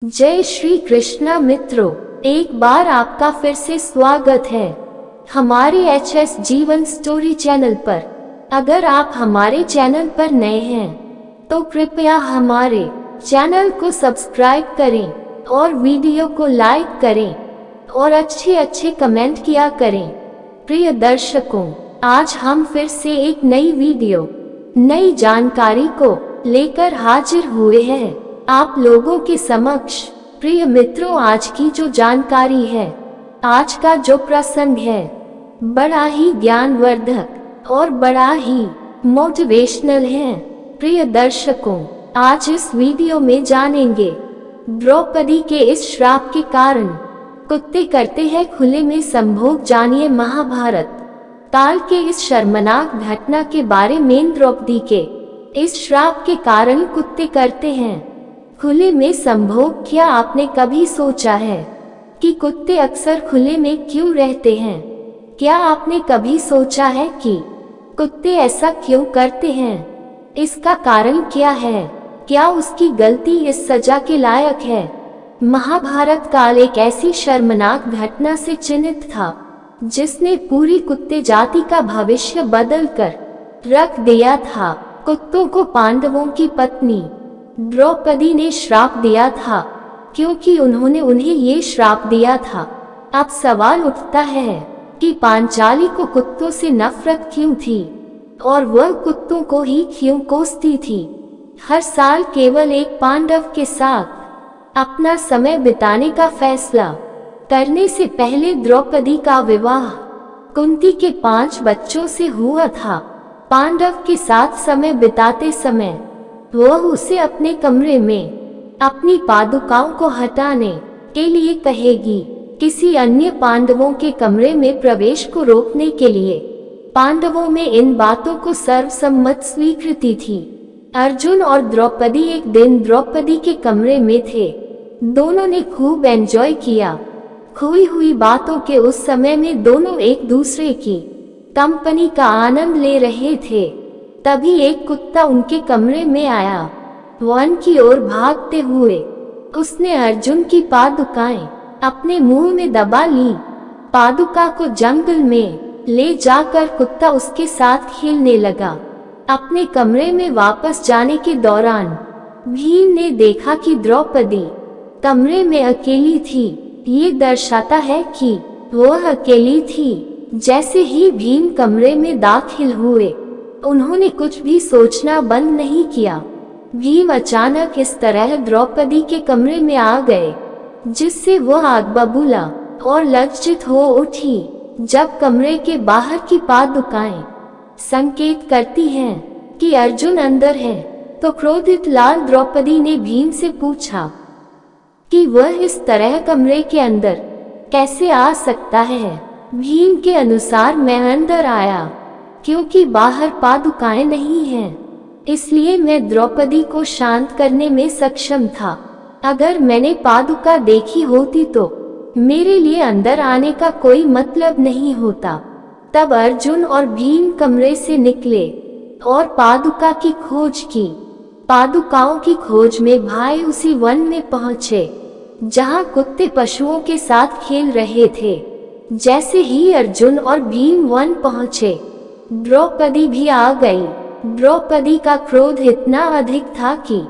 जय श्री कृष्णा मित्रों, एक बार आपका फिर से स्वागत है हमारे एचएस जीवन स्टोरी चैनल पर। अगर आप हमारे चैनल पर नए हैं तो कृपया हमारे चैनल को सब्सक्राइब करें और वीडियो को लाइक करें और अच्छे कमेंट किया करें। प्रिय दर्शकों, आज हम फिर से एक नई वीडियो, नई जानकारी को लेकर हाजिर हुए हैं आप लोगों के समक्ष। प्रिय मित्रों, आज की जो जानकारी है, आज का जो प्रसंग है, बड़ा ही ज्ञानवर्धक और बड़ा ही मोटिवेशनल है। प्रिय दर्शकों, आज इस वीडियो में जानेंगे द्रौपदी के इस श्राप के कारण कुत्ते करते हैं खुले में संभोग। जानिए महाभारत काल के इस शर्मनाक घटना के बारे में। द्रौपदी के इस श्राप के कारण कुत्ते करते हैं खुले में संभोग। क्या आपने कभी सोचा है कि कुत्ते अक्सर खुले में क्यों रहते हैं? क्या आपने कभी सोचा है कि कुत्ते ऐसा क्यों करते हैं? इसका कारण क्या है? क्या उसकी गलती इस सजा के लायक है? महाभारत काल एक ऐसी शर्मनाक घटना से चिन्हित था जिसने पूरी कुत्ते जाति का भविष्य बदल कर रख दिया था। कुत्तों को पांडवों की पत्नी द्रौपदी ने श्राप दिया था क्योंकि उन्होंने उन्हें ये श्राप दिया था। अब सवाल उठता है कि पांचाली को कुत्तों से नफरत क्यों थी और वह कुत्तों को ही क्यों कोसती थी? हर साल केवल एक पांडव के साथ अपना समय बिताने का फैसला करने से पहले द्रौपदी का विवाह कुंती के 5 बच्चों से हुआ था। पांडव के साथ समय बिताते समय वह उसे अपने कमरे में अपनी पादुकाओं को हटाने के लिए कहेगी। किसी अन्य पांडवों के कमरे में प्रवेश को रोकने के लिए पांडवों में इन बातों को सर्वसम्मत स्वीकृति थी। अर्जुन और द्रौपदी एक दिन द्रौपदी के कमरे में थे। दोनों ने खूब एंजॉय किया। खोई हुई बातों के उस समय में दोनों एक दूसरे की कंपनी का आनंद ले रहे थे। तभी एक कुत्ता उनके कमरे में आया। वन की ओर भागते हुए उसने अर्जुन की पादुकाएं अपने मुंह में दबा ली। पादुका को जंगल में ले जाकर कुत्ता उसके साथ खेलने लगा। अपने कमरे में वापस जाने के दौरान भीम ने देखा कि द्रौपदी कमरे में अकेली थी। ये दर्शाता है कि वह अकेली थी। जैसे ही भीम कमरे में दाखिल हुए, उन्होंने कुछ भी सोचना बंद नहीं किया। भीम अचानक इस तरह द्रौपदी के कमरे में आ गए जिससे वह आग बबूला और लज्जित हो उठी। जब कमरे के बाहर की पादुकाएं संकेत करती हैं कि अर्जुन अंदर है, तो क्रोधित लाल द्रौपदी ने भीम से पूछा कि वह इस तरह कमरे के अंदर कैसे आ सकता है। भीम के अनुसार मैं अंदर आया क्योंकि बाहर पादुकाएं नहीं हैं, इसलिए मैं द्रौपदी को शांत करने में सक्षम था। अगर मैंने पादुका देखी होती तो मेरे लिए अंदर आने का कोई मतलब नहीं होता। तब अर्जुन और भीम कमरे से निकले और पादुका की खोज की। पादुकाओं की खोज में भाई उसी वन में पहुंचे जहां कुत्ते पशुओं के साथ खेल रहे थे। जैसे ही अर्जुन और भीम वन पहुंचे, द्रौपदी भी आ गई। द्रौपदी का क्रोध इतना अधिक था कि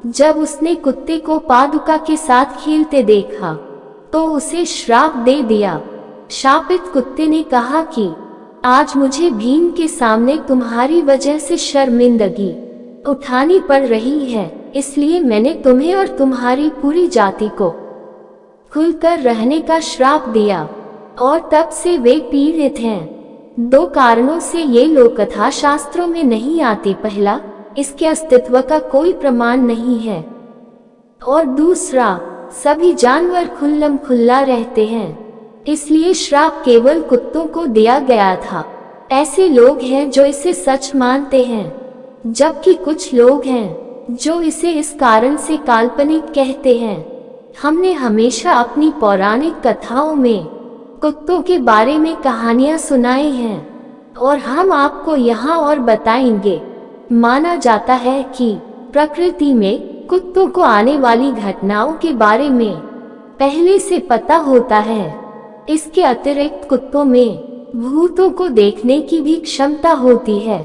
जब उसने कुत्ते को पादुका के साथ खेलते देखा तो उसे श्राप दे दिया। शापित कुत्ते ने कहा कि आज मुझे भीम के सामने तुम्हारी वजह से शर्मिंदगी उठानी पड़ रही है, इसलिए मैंने तुम्हें और तुम्हारी पूरी जाति को खुलकर रहने का श्राप दिया। और तब से वे पीड़ित हैं। 2 कारणों से ये लोककथा शास्त्रों में नहीं आती। पहला, इसके अस्तित्व का कोई प्रमाण नहीं है, और दूसरा, सभी जानवर खुल्लम खुल्ला रहते हैं, इसलिए श्राप केवल कुत्तों को दिया गया था। ऐसे लोग हैं जो इसे सच मानते हैं, जबकि कुछ लोग हैं जो इसे इस कारण से काल्पनिक कहते हैं। हमने हमेशा अपनी पौराणिक कथाओं में कुत्तों के बारे में कहानियां सुनाई हैं और हम आपको यहाँ और बताएंगे। माना जाता है कि प्रकृति में कुत्तों को आने वाली घटनाओं के बारे में पहले से पता होता है। इसके अतिरिक्त कुत्तों में भूतों को देखने की भी क्षमता होती है।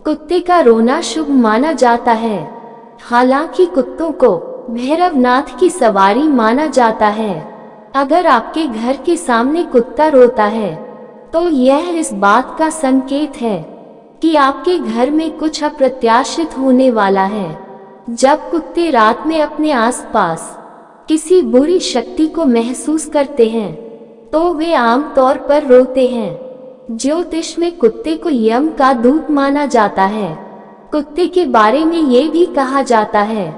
कुत्ते का रोना शुभ माना जाता है। हालांकि कुत्तों को भैरवनाथ की सवारी माना जाता है। अगर आपके घर के सामने कुत्ता रोता है तो यह इस बात का संकेत है कि आपके घर में कुछ अप्रत्याशित होने वाला है। जब कुत्ते रात में अपने आसपास किसी बुरी शक्ति को महसूस करते हैं तो वे आमतौर पर रोते हैं। ज्योतिष में कुत्ते को यम का दूत माना जाता है। कुत्ते के बारे में ये भी कहा जाता है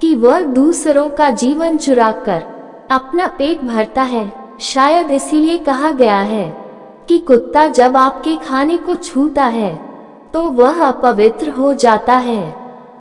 कि वह दूसरों का जीवन चुराकर अपना पेट भरता है। शायद इसीलिए कहा गया है कि कुत्ता जब आपके खाने को छूता है तो वह अपवित्र हो जाता है।